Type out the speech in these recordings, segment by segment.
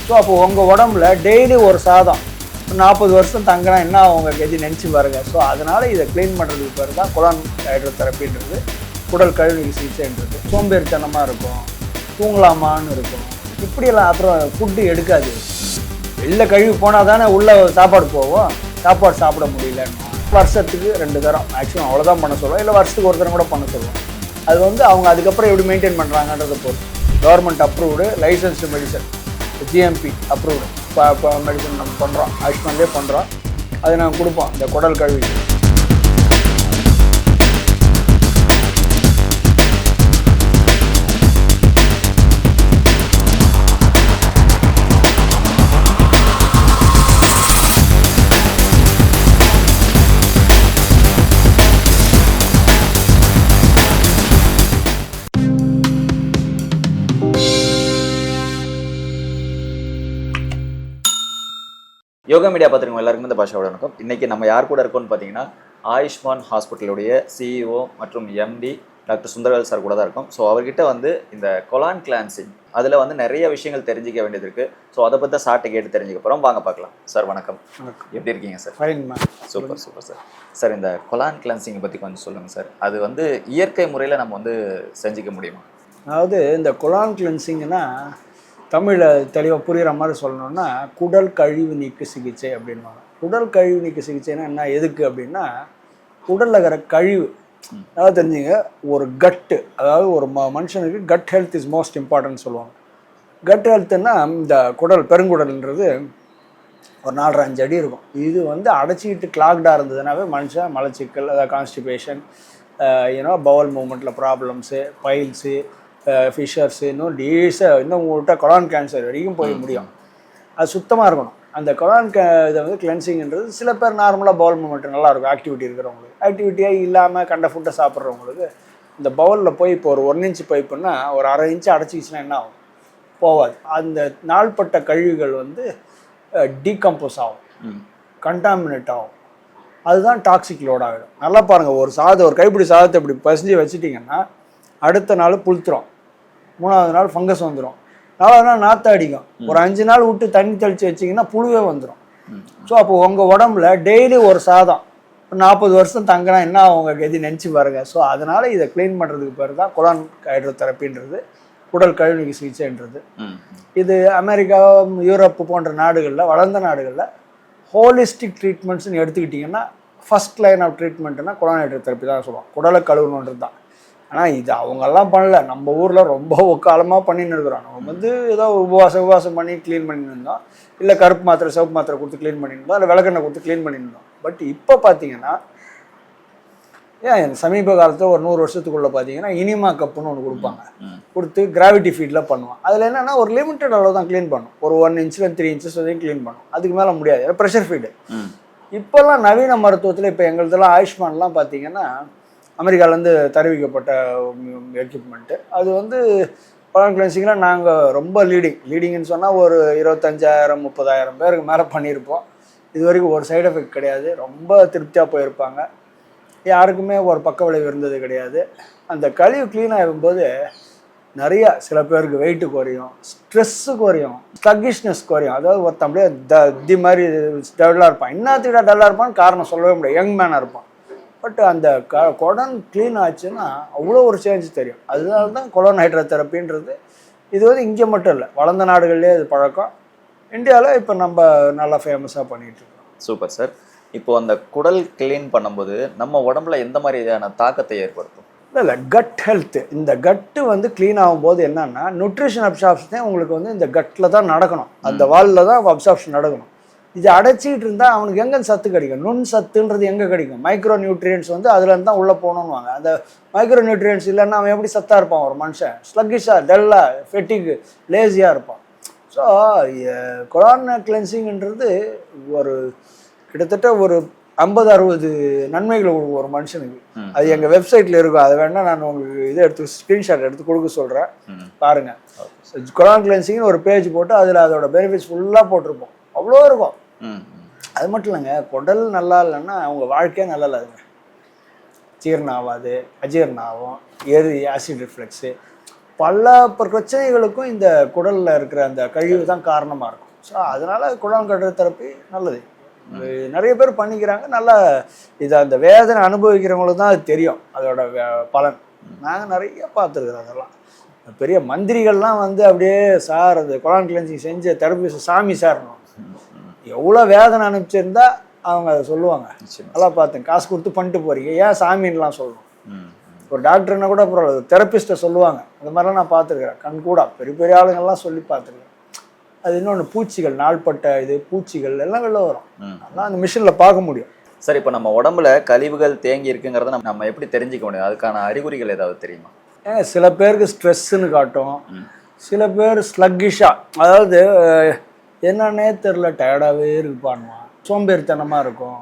So அப்போ உங்கள் உடம்புல டெய்லி ஒரு சாதம் 40 வருஷம் தங்கினா என்ன அவங்க கெதி நினச்சி பாருங்க. ஸோ அதனால் இதை க்ளீன் பண்ணுறதுக்கு பேர் தான் கொலான் ஹைட்ரோதெரப்பின்றது, குடல் கழிவு சிகிச்சைன்றது. சோம்பேறித்தனமாக இருக்கும், தூங்கலாமான்னு இருக்கும், இப்படியெல்லாம். அப்புறம் ஃபுட்டு எடுக்காது, வெளில கழுவி போனால் தானே உள்ளே சாப்பாடு போவோம், சாப்பாடு சாப்பிட முடியலன்னு. வருஷத்துக்கு 2 தரம் மேக்ஸிமம் அவ்வளோதான் பண்ண சொல்லுவோம், இல்லை வருஷத்துக்கு 1 தரம் கூட பண்ண சொல்லுவோம். அது வந்து அவங்க அதுக்கப்புறம் எப்படி மெயின்டைன் பண்ணுறாங்கன்றதை பொறுத்து. Government approved licensed medicine, GMP approved இப்போ மெடிசன் நம்ம பண்ணுறோம், ஆயுஷ்மான்லேயே பண்ணுறோம். அதை நாங்கள் கொடுப்போம் இந்த குடல் கழுவி. யோகா மீடியா பார்த்துருக்கோம் எல்லாருக்குமே இந்த பாஷாவோட வணக்கம். இன்றைக்கி நம்ம யார் கூட இருக்கோம்னு பார்த்தீங்கன்னா ஆயுஷ்மான் ஹாஸ்பிட்டலுடைய சிஇஓ மற்றும் எம்டி டாக்டர் சுந்தரவேல் சார் கூட தான் இருக்கும். ஸோ அவர்கிட்ட வந்து இந்த கொலான் கிளான்சிங் அதில் வந்து நிறைய விஷயங்கள் தெரிஞ்சிக்க வேண்டியது இருக்குது. ஸோ அதை பற்றி சார்ட்டை கேட்டு தெரிஞ்சுக்க போகிறோம், வாங்க பார்க்கலாம். சார் வணக்கம், எப்படி இருக்கீங்க sir? Super super sir. Sir இந்த கொலான் கிளான்சிங்கை பற்றி கொஞ்சம் சொல்லுங்கள் சார். அது வந்து இயற்கை முறையில் நம்ம வந்து செஞ்சுக்க முடியுமா? அதாவது இந்த கொலான் கிளென்சிங்னா தமிழில் தெளிவாக புரிகிற மாதிரி சொல்லணும்னா குடல் கழிவு நீக்கு சிகிச்சை அப்படின்வாங்க. குடல் கழிவு நீக்கு சிகிச்சைனா என்ன, எதுக்கு அப்படின்னா உடலில் இருக்கிற கழிவு, அதாவது தெரிஞ்சுங்க, ஒரு கட்டு, அதாவது ஒரு மனுஷனுக்கு cut health is most important சொல்லுவாங்க. கட் ஹெல்த்துன்னா இந்த குடல், பெருங்குடல்ன்றது ஒரு 4-5 அடி இருக்கும். இது வந்து அடைச்சிக்கிட்டு கிளாக்டாக இருந்ததுனாவே மனுஷன் மலச்சிக்கல், அதாவது கான்ஸ்டிபேஷன், பவல் மூமெண்ட்டில் ப்ராப்ளம்ஸு, பைல்ஸு, ஃபிஷர்ஸு, இன்னும் டீஸாக இன்னும் உங்கள்கிட்ட கொலான் கேன்சர் வரைக்கும் போய் முடியும். அது சுத்தமாக இருக்கணும். அந்த கொலான் இதை வந்து கிளென்சிங்கிறது சில பேர் நார்மலாக பவுல் மூமெண்ட் நல்லாயிருக்கும், ஆக்டிவிட்டி இருக்கிறவங்களுக்கு. ஆக்டிவிட்டியாக இல்லாமல் கண்ட ஃபுட்டை சாப்பிட்றவங்களுக்கு இந்த பவுலில் போய் இப்போ ஒரு 1 இன்ச் பைப்புன்னா ஒரு 1/2 இன்ச்சு அடைச்சிக்கிச்சுன்னா என்ன ஆகும்? போகாது. அந்த நாள்பட்ட கழிவுகள் வந்து டீகம்போஸ் ஆகும், கண்டாமினேட் ஆகும். அதுதான் டாக்ஸிக் லோட் ஆகிடும். நல்லா பாருங்கள், ஒரு கைப்பிடி சாதத்தை இப்படி பசிஞ்சு வச்சுட்டிங்கன்னா அடுத்த நாள் புளுத்துரும், 3ஆவது நாள் ஃபங்கஸ் வந்துடும், 4ஆவது நாள் நாற்று அடிக்கும், ஒரு 5 நாள் விட்டு தண்ணி தெளித்து வச்சிங்கன்னா புழுவே வந்துடும். ஸோ அப்போ உங்கள் உடம்புல டெய்லி ஒரு சாதம் 40 வருஷம் தங்கினா என்ன அவங்க கெதி நினச்சி பாருங்க. ஸோ அதனால் இதை க்ளீன் பண்ணுறதுக்கு பேர் தான் கொலான் ஹைட்ரோதெரப்பின்றது, குடல் கழிவு சிகிச்சைன்றது. இது அமெரிக்கா, யூரோப்பு போன்ற நாடுகளில், வளர்ந்த நாடுகளில் ஹோலிஸ்டிக் ட்ரீட்மெண்ட்ஸ்னு எடுத்துக்கிட்டிங்கன்னா ஃபஸ்ட் லைன் ஆஃப் ட்ரீட்மெண்ட்னா கொலான் ஹைட்ரோதெரப்பி தான் சொல்லுவோம், குடலை கழுவணுன்றது தான். ஆனால் இது அவங்கெல்லாம் பண்ணல, நம்ம ஊரில் ரொம்ப காலமாக பண்ணின்னு இருக்கிறோம். நம்ம வந்து ஏதோ உபவாசம் பண்ணி க்ளீன் பண்ணியிருந்தோம், இல்லை கருப்பு மாத்திரை சிவப்பு மாத்திரை கொடுத்து க்ளீன் பண்ணியிருந்தோம், இல்லை விளக்கெண்ணெய் கொடுத்து க்ளீன் பண்ணியிருந்தோம். பட் இப்போ பார்த்தீங்கன்னா சமீப காலத்தில் ஒரு 100 வருஷத்துக்குள்ளே பார்த்தீங்கன்னா இனிமா கப்புன்னு ஒன்று கொடுப்பாங்க, கொடுத்து கிராவிட்டி ஃபீடில் பண்ணுவோம். அதில் என்னென்னா ஒரு லிமிட்டட் அளவு தான் க்ளீன் பண்ணும், ஒரு 1 இன்ச்சில் 3 இன்ச்சஸ் வரைக்கும் க்ளீன் பண்ணும், அதுக்கு மேலே முடியாது, ப்ரெஷர் ஃபீடு. இப்போல்லாம் நவீன மருத்துவத்தில் இப்போ எங்களுதெல்லாம் ஆயுஷ்மான்லாம் பார்த்தீங்கன்னா அமெரிக்காவிலேருந்து தருவிக்கப்பட்ட எக்யூப்மெண்ட்டு. அது வந்து கொலான் கிளென்சிங்கில் நாங்கள் ரொம்ப லீடிங்னு சொன்னால் ஒரு 25,000-30,000 பேருக்கு மேலே பண்ணியிருப்போம். இது வரைக்கும் ஒரு சைடு எஃபெக்ட் கிடையாது, ரொம்ப திருப்தியாக போயிருப்பாங்க, யாருக்குமே ஒரு பக்க விளைவு இருந்தது கிடையாது. அந்த கழிவு க்ளீன் ஆகும்போது நிறையா சில பேருக்கு வெயிட்டு குறையும், ஸ்ட்ரெஸ்ஸு குறையும், ஸ்லக்கிஷ்னஸ் குறையும். அதாவது ஒருத்தன் அப்படியே மாதிரி டல்லாக இருப்பான், இன்னத்துக்கிட்ட டல்லாக இருப்பான்னு காரணம் சொல்லவே முடியாது, யங் மேனாக இருப்பான். பட் அந்த கொலான் க்ளீன் ஆச்சுன்னா அவ்வளோ ஒரு சேஞ்ச் தெரியும். அதனால தான் கொலான் ஹைட்ரோதெரப்பின்றது. இது வந்து இங்கே மட்டும் இல்லை, வளர்ந்த நாடுகள்லேயே இது பழக்கம். இந்தியாவில் இப்போ நம்ம நல்லா ஃபேமஸாக பண்ணிகிட்ருக்கோம். Super sir. இப்போது அந்த குடல் க்ளீன் பண்ணும்போது நம்ம உடம்புல எந்த மாதிரியான தாக்கத்தை ஏற்படுத்தும்? இல்லை கட் ஹெல்த்து, இந்த கட்டு வந்து க்ளீன் ஆகும்போது என்னன்னா நியூட்ரிஷன் அப்சார்ப்ஷனே உங்களுக்கு வந்து இந்த கட்டில் தான் நடக்கணும், அந்த வாலில் தான் அப்சார்ப்ஷன் நடக்கணும். இது அடைச்சிக்கிட்டு இருந்தால் அவனுக்கு எங்கே சத்து கிடைக்கும்? நுண் சத்துன்றது எங்கே கிடைக்கும்? மைக்ரோ நியூட்ரியன்ஸ் வந்து அதுலேருந்து தான் உள்ளே போகணுன்னுவாங்க. அந்த மைக்ரோ நியூட்ரியன்ஸ் இல்லைன்னா அவன் எப்படி சத்தாக இருப்பான்? ஒரு மனுஷன் ஸ்லக்கிஷாக, டல்லாக, ஃபெட்டிக்கு, லேசியாக இருப்பான். ஸோ கொலான் கிளென்சிங்ன்றது ஒரு கிட்டத்தட்ட ஒரு 50-60 நன்மைகள் கொடுக்கும் ஒரு மனுஷனுக்கு. அது எங்கள் வெப்சைட்டில் இருக்கும், அதை வேணால் நான் உங்களுக்கு இதை எடுத்து ஸ்க்ரீன்ஷாட் எடுத்து கொடுக்க சொல்கிறேன், பாருங்கள். கொலான் கிளென்சிங்னு ஒரு பேஜ் போட்டு அதில் அதோட பெனிஃபிட்ஸ் ஃபுல்லாக போட்டிருப்போம், அவ்வளோ இருக்கும். அது மட்டும் இல்லைங்க, குடல் நல்லா இல்லைன்னா அவங்க வாழ்க்கையே நல்லா இல்லாதுங்க. ஜீரணம் ஆகாது, அஜீரணம் ஆகும், ஆசிட் ரிஃப்ளெக்ஸு, பல பிரச்சனைகளுக்கும் இந்த குடலில் இருக்கிற அந்த கழிவு தான் காரணமாக இருக்கும். ஸோ அதனால் குழாய் கட்டுற தெரப்பி நல்லது. நிறைய பேர் பண்ணிக்கிறாங்க. நல்லா இதை அந்த வேதனை அனுபவிக்கிறவங்களுக்கு தான் அது தெரியும் அதோட பலன். நாங்கள் நிறைய பார்த்துருக்குறோம். அதெல்லாம் பெரிய மந்திரிகள்லாம் வந்து அப்படியே சார் அந்த குழாய் கிளென்சிங் செஞ்ச தெரப்பி சாமி சார்ணும் எவ்வளோ வேதனை அனுப்பிச்சிருந்தா அவங்க அதை சொல்லுவாங்க. நல்லா பார்த்தேன், காசு கொடுத்து பண்ணிட்டு போகிறீங்க ஏன் சாமின்லாம் சொல்லணும். ஒரு டாக்டர்னா கூட அப்புறம் தெரப்பிஸ்ட்டை சொல்லுவாங்க. அந்த மாதிரிலாம் நான் பார்த்துருக்குறேன். கண் கூட பெரிய பெரிய ஆளுங்கள்லாம் சொல்லி பார்த்துருக்கேன். அது இன்னொன்று பூச்சிகள், நாள்பட்ட இது பூச்சிகள் எல்லாம் வெளில வரும். அதெல்லாம் அந்த மிஷினில் பார்க்க முடியும். சார், இப்போ நம்ம உடம்புல கழிவுகள் தேங்கி இருக்குங்கிறத நம்ம எப்படி தெரிஞ்சுக்க முடியும்? அதுக்கான அறிகுறிகள் ஏதாவது தெரியுமா? சில பேருக்கு ஸ்ட்ரெஸ்ஸுன்னு காட்டும், சில பேர் ஸ்லக்கிஷாக, அதாவது என்னன்னே தெரில, டயர்டாகவே இருப்பானுவான், சோம்பேறித்தனமாக இருக்கும்,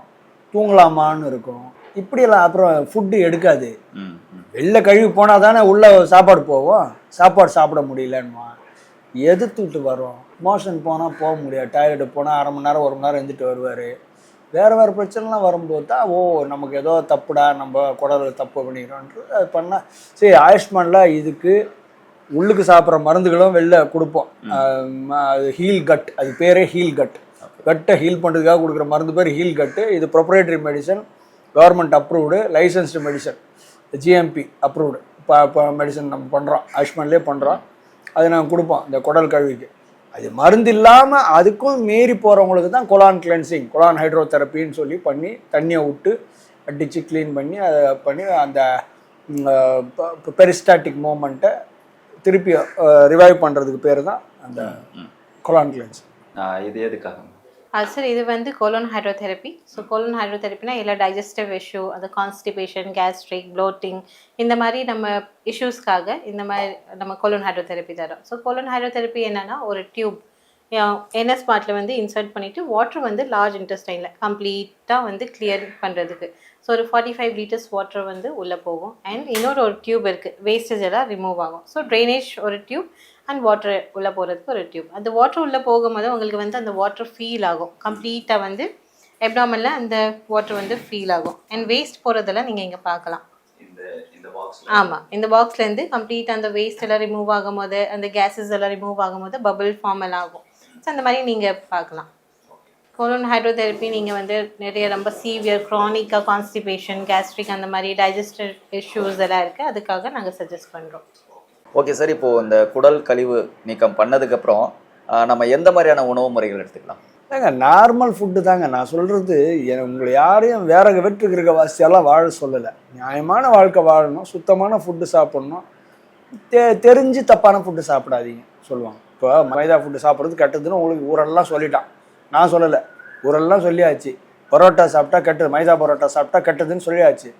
தூங்கலாமான்னு இருக்கும், இப்படியெல்லாம். அப்புறம் ஃபுட்டு எடுக்காது. வெளில கழுவி போனால் தானே உள்ளே சாப்பாடு போவோம், சாப்பாடு சாப்பிட முடியலன்னுவான், எதிர்த்துட்டு வரும். மோஷன் போனால் போக முடியாது, டாய்லெட்டு போனால் அரை மணி நேரம் 1 மணி நேரம் இருந்துட்டு வருவார். வேறு பிரச்சனைலாம் வரும்போது தான் நமக்கு ஏதோ தப்புடா, நம்ம குடலில் தப்பு பண்ணிக்கிறோன்ட்டு அது பண்ணால் சரி. ஆயுஷ்மானில் இதுக்கு உள்ளுக்கு சாப்பிட்ற மருந்துகளும் வெளில கொடுப்போம். அது ஹீல் கட், அது பேரே ஹீல் கட். கட்டை ஹீல் பண்ணுறதுக்காக கொடுக்குற மருந்து பேர் ஹீல் கட்டு. இது proprietary medicine, government approved, licensed medicine, GMP approved இப்போ மெடிசன் நம்ம பண்ணுறோம், ஆயுஷ்மான்லேயே பண்ணுறோம். அது நாங்கள் கொடுப்போம் இந்த குடல் கழுவிக்கு. அது மருந்து இல்லாமல் அதுக்கும் மீறி போகிறவங்களுக்கு தான் கொலான் கிளென்சிங், கொலான் ஹைட்ரோதெரப்பின்னு சொல்லி பண்ணி தண்ணியை விட்டு அடித்து க்ளீன் பண்ணி அதை பண்ணி அந்த பெரிஸ்டாட்டிக் மூமெண்ட்டை திருப்பி ரிவைவ் பண்ணுறதுக்கு பேர் தான் அந்த கொலான் கிளென்சிங். இது எதுக்காக? சார், இது வந்து கோலோன் ஹைட்ரோதெரப்பி. ஸோ கோலோன் ஹைட்ரோதெரப்பினா எல்லா டைஜஸ்டிவ் இஷ்யூ, அது கான்ஸ்டிபேஷன், கேஸ்ட்ரிக், ப்ளோட்டிங், இந்த மாதிரி நம்ம இஷ்யூஸ்க்காக இந்த மாதிரி நம்ம கோலோன் ஹைட்ரோதெரப்பி தரோம். ஸோ கோலோன் ஹைட்ரோதெரப்பி என்னென்னா ஒரு டியூப் என்எஸ் பார்ட்டில் வந்து இன்சர்ட் பண்ணிவிட்டு வாட்டர் வந்து லார்ஜ் இன்டெஸ்டைனில் கம்ப்ளீட்டாக வந்து கிளியர் பண்ணுறதுக்கு. ஸோ ஒரு 45 லிட்டர்ஸ் வாட்டர் வந்து உள்ளே போகும். அண்ட் இன்னொரு ஒரு டியூப் இருக்குது, வேஸ்டேஜ் எல்லாம் ரிமூவ் ஆகும். ஸோ ட்ரைனேஜ் ஒரு டியூப் அண்ட் வாட்டர் உள்ளே போகிறதுக்கு ஒரு டியூப். அந்த வாட்டர் உள்ளே போகும்போது உங்களுக்கு வந்து அந்த வாட்டர் ஃபீல் ஆகும், கம்ப்ளீட்டாக வந்து எப்டாமனில் அந்த வாட்டர் வந்து ஃபீல் ஆகும். அண்ட் வேஸ்ட் போகிறதெல்லாம் நீங்கள் இங்கே பார்க்கலாம். ஆமாம், இந்த பாக்ஸ்லேருந்து கம்ப்ளீட்டாக அந்த வேஸ்ட் எல்லாம் ரிமூவ் ஆகும் போது, அந்த கேஸஸ் எல்லாம் ரிமூவ் ஆகும் போது பபிள் ஃபார்ம் எல்லாம் ஆகும். ஸோ அந்த மாதிரி நீங்கள் பார்க்கலாம். கோலோன் ஹைட்ரோதெரப்பி நீங்கள் வந்து நிறைய ரொம்ப சீவியர் க்ரானிக்காக கான்ஸ்டிபேஷன், கேஸ்ட்ரிக், அந்த மாதிரி டைஜஸ்டிவ் இஷ்யூஸ் எல்லாம் இருக்குது, அதுக்காக நாங்கள் சஜஸ்ட் பண்ணுறோம். ஓகே சார், இப்போது இந்த குடல் கழிவு நீக்கம் பண்ணதுக்கப்புறம் நம்ம எந்த மாதிரியான உணவு முறைகள் எடுத்துக்கலாம்? ஏங்க நார்மல் ஃபுட்டு தாங்க நான் சொல்கிறது. உங்களை யாரையும் வேற வெட்டுக்கு இருக்க வாசியெல்லாம் வாழ சொல்லலை. நியாயமான வாழ்க்கை வாழணும், சுத்தமான ஃபுட்டு சாப்பிட்ணும், தெரிஞ்சு தப்பான ஃபுட்டு சாப்பிடாதீங்க சொல்லுவாங்க. இப்போ மைதா ஃபுட்டு சாப்பிட்றது கெட்டதுன்னு உங்களுக்கு ஊரெல்லாம் சொல்லிட்டான், நான் சொல்லலை, ஊரெல்லாம் சொல்லியாச்சு. பரோட்டா சாப்பிட்டா கெட்டது, மைதா பரோட்டா சாப்பிட்டா கெட்டதுன்னு சொல்லியாச்சு.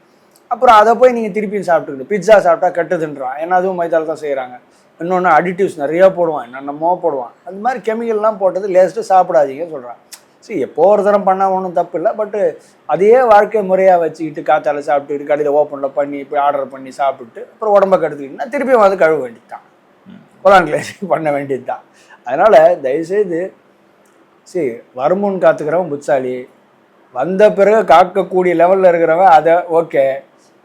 அப்புறம் அதை போய் நீங்கள் திருப்பியும் சாப்பிட்டுக்கிட்டு பிட்ஸா சாப்பிட்டா கெட்டதுன்றான். ஏன்னா அதுவும் மைதாவில் தான் செய்கிறாங்க. இன்னொன்று அடிட்டிவ்ஸ் நிறையா போடுவான், என்னென்னமோ போடுவான். அது மாதிரி கெமிக்கல்லாம் போட்டது லேஸ்ட்டு சாப்பிடாதீங்கன்னு சொல்கிறான். சரி, எப்போ ஒரு தரம் பண்ணால் ஒன்றும் தப்பு இல்லை. பட்டு அதையே வாழ்க்கை முறையாக வச்சுக்கிட்டு காத்தால சாப்பிட்டுக்கிட்டு கடையில் ஓப்பனில் பண்ணி போய் ஆர்டர் பண்ணி சாப்பிட்டு அப்புறம் உடம்பை கெடுத்துக்கிட்டுனா திருப்பியும் வந்து கழுவ வேண்டியது தான், கொலான் கிளென்சிங் பண்ண வேண்டியது தான். அதனால் தயவுசெய்து சரி, வருமுன் காத்துக்கிறவன் புத்தாளி, வந்த பிறகு காக்கக்கூடிய லெவலில் இருக்கிறவன் அதை ஓகே,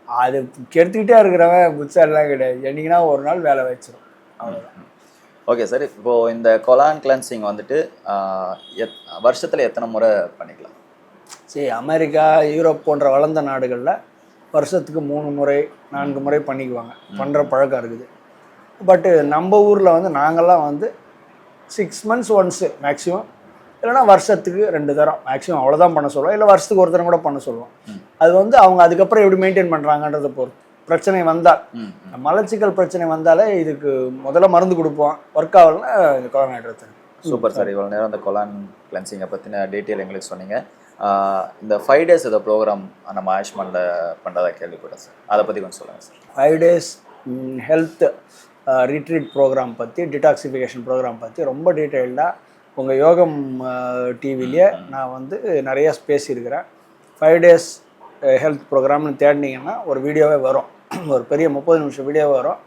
அது கெடுத்துக்கிட்டே இருக்கிறவன் புத்தாலாம் கிடையாது. என்னைக்குன்னா ஒரு நாள் வேலை வச்சிடும், அவ்வளோதான். ஓகே சார், இப்போது இந்த கொலான் கிளென்சிங் வந்துட்டு வருஷத்தில் எத்தனை முறை பண்ணிக்கலாம்? சரி, அமெரிக்கா, யூரோப் போன்ற வளர்ந்த நாடுகளில் வருஷத்துக்கு 3 முறை 4 முறை பண்ணிக்குவாங்க, பண்ணுற பழக்கம் இருக்குது. பட்டு நம்ம ஊரில் வந்து நாங்கள்லாம் வந்து 6 months ஒன்ஸு மேக்ஸிமம், இல்லைனா வருஷத்துக்கு 2 தரம் மேக்ஸிமம், அவ்வளோதான் பண்ண சொல்லுவோம். இல்லை வருஷத்துக்கு ஒரு தரம் கூட பண்ண சொல்லுவோம். அது வந்து அவங்க அதுக்கப்புறம் எப்படி மெயின்டைன் பண்ணுறாங்கன்றதை பொறுத்து. பிரச்சனை வந்தால், மலச்சிக்கல் பிரச்சனை வந்தாலே இதுக்கு முதல்ல மருந்து கொடுப்போம். ஒர்க் ஆகலைன்னா இந்த கொலான் ஹைட்ரோதெரப்பி. சூப்பர் சார், இவ்வளோ நேரம் அந்த கொலான் கிளென்சிங்கை பற்றின டீட்டெயில் எங்களுக்கு சொன்னீங்க. இந்த 5 days இதை ப்ரோக்ராம் நம்ம ஆயுஷ்மானில் பண்ணுறதா கேள்விப்பட்டேன் சார், அதை பற்றி கொஞ்சம் சொல்லுங்கள் sir. 5 days health retreat program பற்றி, டிடாக்சிஃபிகேஷன் ப்ரோக்ராம் பற்றி ரொம்ப டீட்டெயில்டாக உங்கள் யோகம் டிவிலேயே நான் வந்து நிறையா பேசியிருக்கிறேன். 5 days ஹெல்த் ப்ரோக்ராம்னு தேடினீங்கன்னா ஒரு வீடியோவே வரும், ஒரு பெரிய 30 நிமிஷம் வீடியோவே வரும்.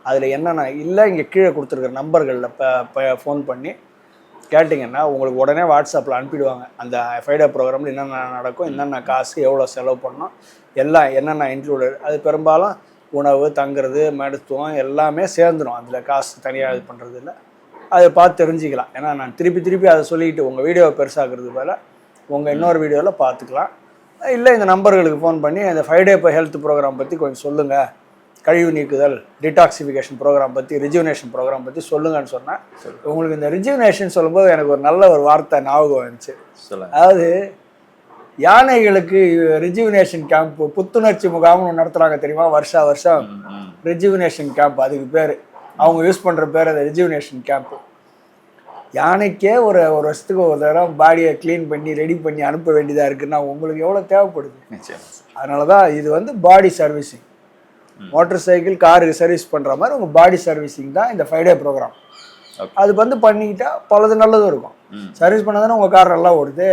அதில் என்னென்ன இல்லை இங்கே கீழே கொடுத்துருக்குற நம்பர்களில் ஃபோன் பண்ணி கேட்டிங்கன்னா உங்களுக்கு உடனே வாட்ஸ்அப்பில் அனுப்பிடுவாங்க. அந்த 5 day ப்ரோக்ராமில் என்னென்ன நடக்கும், என்னென்ன காசு, எவ்வளோ செலவு பண்ணணும், எல்லாம் என்னென்ன இன்க்ளூடட். அது பெரும்பாலும் உணவு தங்குறது மருத்துவம் எல்லாமே சேர்ந்துடும். அதில் காசு தனியாக இது பண்ணுறது இல்லை. அதை பார்த்து தெரிஞ்சுக்கலாம். ஏன்னா நான் திருப்பி அதை சொல்லிக்கிட்டு உங்கள் வீடியோவை பெருசாக்குறது போல் உங்கள் இன்னொரு வீடியோவில் பார்த்துக்கலாம். இல்லை இந்த நம்பர்களுக்கு ஃபோன் பண்ணி இந்த 5 டே ஹெல்த் ப்ரோக்ராம் பற்றி கொஞ்சம் சொல்லுங்கள், கழிவு நீக்குதல் டிடாக்சிஃபிகேஷன் ப்ரோக்ராம் பற்றி, ரிஜுவனேஷன் ப்ரோக்ராம் பற்றி சொல்லுங்கன்னு சொன்னேன். உங்களுக்கு இந்த ரிஜுவனேஷன் சொல்லும்போது எனக்கு ஒரு நல்ல ஒரு வார்த்தை ஞாபகம் வந்துச்சு. அதாவது யானைகளுக்கு ரிஜுவனேஷன் கேம்ப், புத்துணர்ச்சி முகாம்னு நடத்துகிறாங்க தெரியுமா? வருஷம் ரிஜுவனேஷன் கேம்ப் அதுக்கு பேர். அவங்க யூஸ் பண்ணுற பேர் அந்த ரிஜுவனேஷன் கேம்ப்பு. யானைக்கே ஒரு வருஷத்துக்கு ஒரு தடவை பாடியை க்ளீன் பண்ணி ரெடி பண்ணி அனுப்ப வேண்டியதாக இருக்குன்னா உங்களுக்கு எவ்வளோ தேவைப்படுது? அதனால தான் இது வந்து பாடி சர்வீசிங். மோட்டர் சைக்கிள் காருக்கு சர்வீஸ் பண்ணுற மாதிரி உங்கள் பாடி சர்வீசிங் தான் இந்த 5 டே ப்ரோக்ராம். அது வந்து பண்ணிக்கிட்டா பலது நல்லதும் இருக்கும். சர்வீஸ் பண்ணாதானே உங்கள் கார் நல்லா ஓடுது,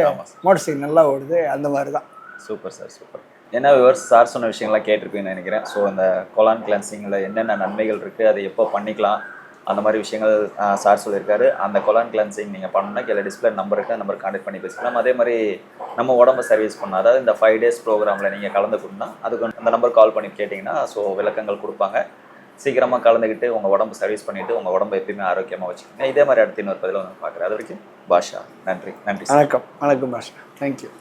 மோட்டர் சைக்கிள் நல்லா ஓடுது. அந்த மாதிரி தான். Super sir, super. ஏன்னா விவர்ஸ் சார் சொன்ன விஷயங்கள்லாம் கேட்டிருப்பீங்கன்னு நினைக்கிறேன். ஸோ அந்த கொலான் கிளென்சிங்கில் என்னென்ன நன்மைகள் இருக்குது, அதை எப்போ பண்ணிக்கலாம், அந்த மாதிரி விஷயங்கள் சார் சொல்லியிருக்காரு. அந்த கொலான் கிளென்சிங் நீங்கள் பண்ணணும்னா கீழே டிஸ்பிளே நம்பர் இருக்குது, அந்த நம்பர் கான்டெக்ட் பண்ணி பேசிக்கலாம். அதே மாதிரி நம்ம உடம்பு சர்வீஸ் பண்ணால், அதாவது இந்த 5 டேஸ் ப்ரோக்ராமில் நீங்கள் கலந்துக்கணும்னா அதுக்கு அந்த நம்பர் கால் பண்ணி கேட்டிங்கன்னா ஸோ விளக்கங்கள் கொடுப்பாங்க. சீக்கிரமாக கலந்துக்கிட்டு உங்கள் உடம்பு சர்வீஸ் பண்ணிவிட்டு உங்கள் உடம்பை எப்பயுமே ஆரோக்கியமாக வச்சுக்கோங்க. இதே மாதிரி அடுத்து இன்னொரு பதில் வந்து பார்க்குறேன். அது வரைக்கும் பாஷா, நன்றி. வணக்கம் பாஷா. தேங்க்யூ.